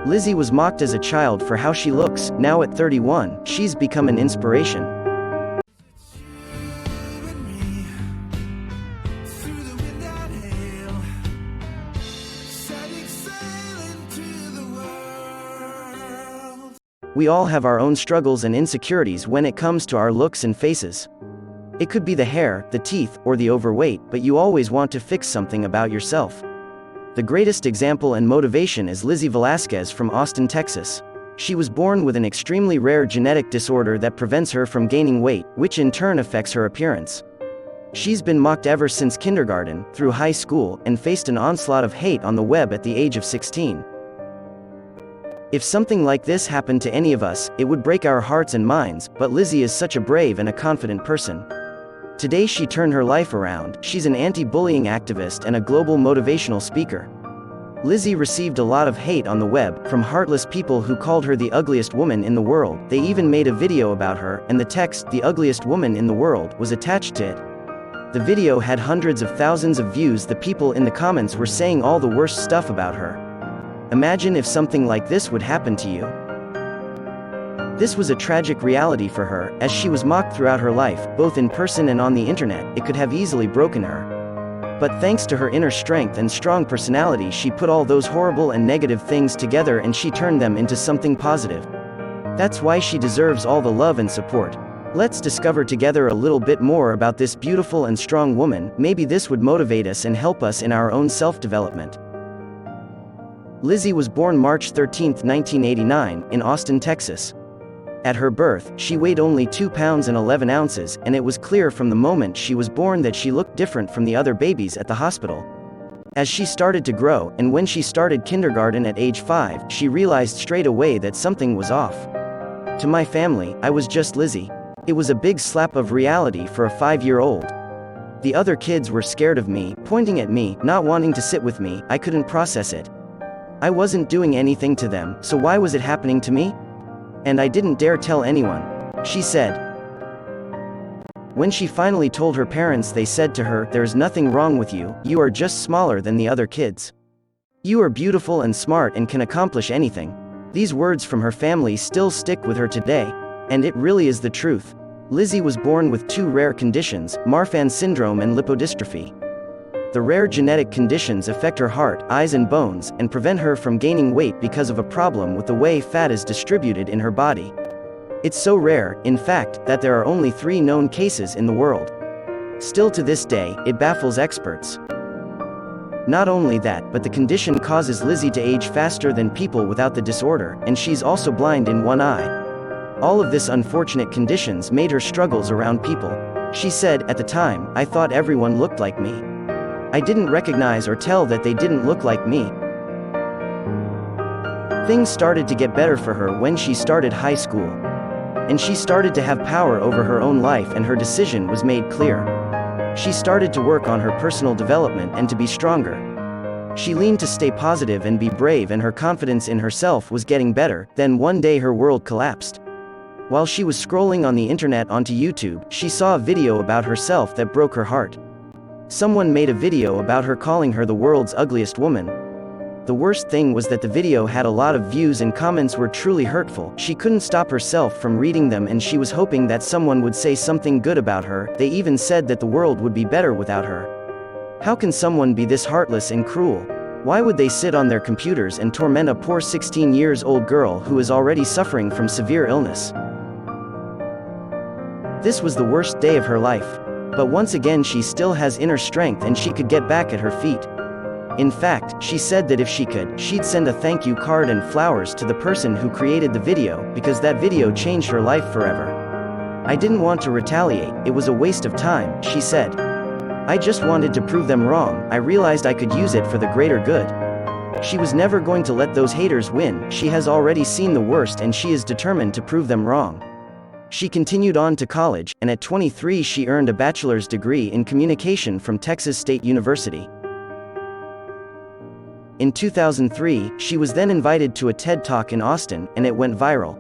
Lizzie was mocked as a child for how she looks. Now at 31, she's become an inspiration. We all have our own struggles and insecurities when it comes to our looks and faces. It could be the hair, the teeth, or the overweight, but you always want to fix something about yourself. The greatest example and motivation is Lizzie Velasquez from Austin, Texas. She was born with an extremely rare genetic disorder that prevents her from gaining weight, which in turn affects her appearance. She's been mocked ever since kindergarten, through high school, and faced an onslaught of hate on the web at the age of 16. If something like this happened to any of us, it would break our hearts and minds, but Lizzie is such a brave and a confident person. Today she turned her life around. She's an anti-bullying activist and a global motivational speaker. Lizzie received a lot of hate on the web, from heartless people who called her the ugliest woman in the world. They even made a video about her, and the text, "The ugliest woman in the world," was attached to it. The video had hundreds of thousands of views. The people in the comments were saying all the worst stuff about her. Imagine if something like this would happen to you. This was a tragic reality for her, as she was mocked throughout her life, both in person and on the internet. It could have easily broken her. But thanks to her inner strength and strong personality, she put all those horrible and negative things together and she turned them into something positive. That's why she deserves all the love and support. Let's discover together a little bit more about this beautiful and strong woman. Maybe this would motivate us and help us in our own self-development. Lizzie was born March 13, 1989, in Austin, Texas. At her birth, she weighed only 2 pounds and 11 ounces, and it was clear from the moment she was born that she looked different from the other babies at the hospital. As she started to grow, and when she started kindergarten at age 5, she realized straight away that something was off. To my family, I was just Lizzie. It was a big slap of reality for a 5-year-old. The other kids were scared of me, pointing at me, not wanting to sit with me. I couldn't process it. I wasn't doing anything to them, so why was it happening to me? And I didn't dare tell anyone, she said. When she finally told her parents, they said to her, "There's nothing wrong with you, you are just smaller than the other kids. You are beautiful and smart and can accomplish anything." These words from her family still stick with her today. And it really is the truth. Lizzie was born with 2 rare conditions, Marfan syndrome and lipodystrophy. The rare genetic conditions affect her heart, eyes and bones, and prevent her from gaining weight because of a problem with the way fat is distributed in her body. It's so rare, in fact, that there are only 3 known cases in the world. Still to this day, it baffles experts. Not only that, but the condition causes Lizzie to age faster than people without the disorder, and she's also blind in one eye. All of this unfortunate conditions made her struggles around people. She said, "At the time, I thought everyone looked like me. I didn't recognize or tell that they didn't look like me." Things started to get better for her when she started high school. And she started to have power over her own life, and her decision was made clear. She started to work on her personal development and to be stronger. She leaned to stay positive and be brave, and her confidence in herself was getting better. Then one day her world collapsed. While she was scrolling on the internet onto YouTube, she saw a video about herself that broke her heart. Someone made a video about her calling her the world's ugliest woman. The worst thing was that the video had a lot of views and comments were truly hurtful. She couldn't stop herself from reading them, and she was hoping that someone would say something good about her. They even said that the world would be better without her. How can someone be this heartless and cruel? Why would they sit on their computers and torment a poor 16-year-old girl who is already suffering from severe illness? This was the worst day of her life. But once again she still has inner strength and she could get back at her feet. In fact, she said that if she could, she'd send a thank you card and flowers to the person who created the video, because that video changed her life forever. "I didn't want to retaliate, it was a waste of time," she said. "I just wanted to prove them wrong. I realized I could use it for the greater good." She was never going to let those haters win. She has already seen the worst and she is determined to prove them wrong. She continued on to college, and at 23 she earned a bachelor's degree in communication from Texas State University. In 2003, she was then invited to a TED Talk in Austin, and it went viral.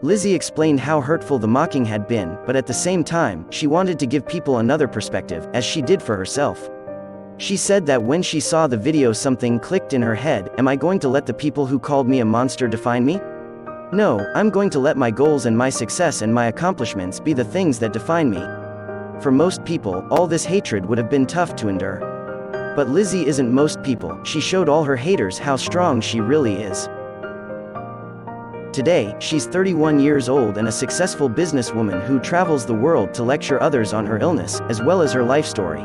Lizzie explained how hurtful the mocking had been, but at the same time, she wanted to give people another perspective, as she did for herself. She said that when she saw the video something clicked in her head. Am I going to let the people who called me a monster define me? No, I'm going to let my goals and my success and my accomplishments be the things that define me. For most people, all this hatred would have been tough to endure. But Lizzie isn't most people. She showed all her haters how strong she really is. Today, she's 31 years old and a successful businesswoman who travels the world to lecture others on her illness, as well as her life story.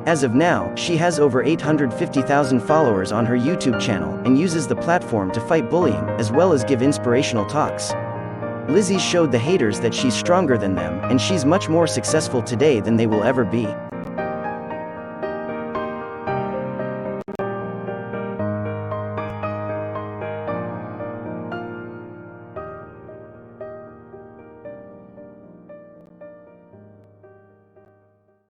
As of now, she has over 850,000 followers on her YouTube channel, and uses the platform to fight bullying, as well as give inspirational talks. Lizzie showed the haters that she's stronger than them, and she's much more successful today than they will ever be.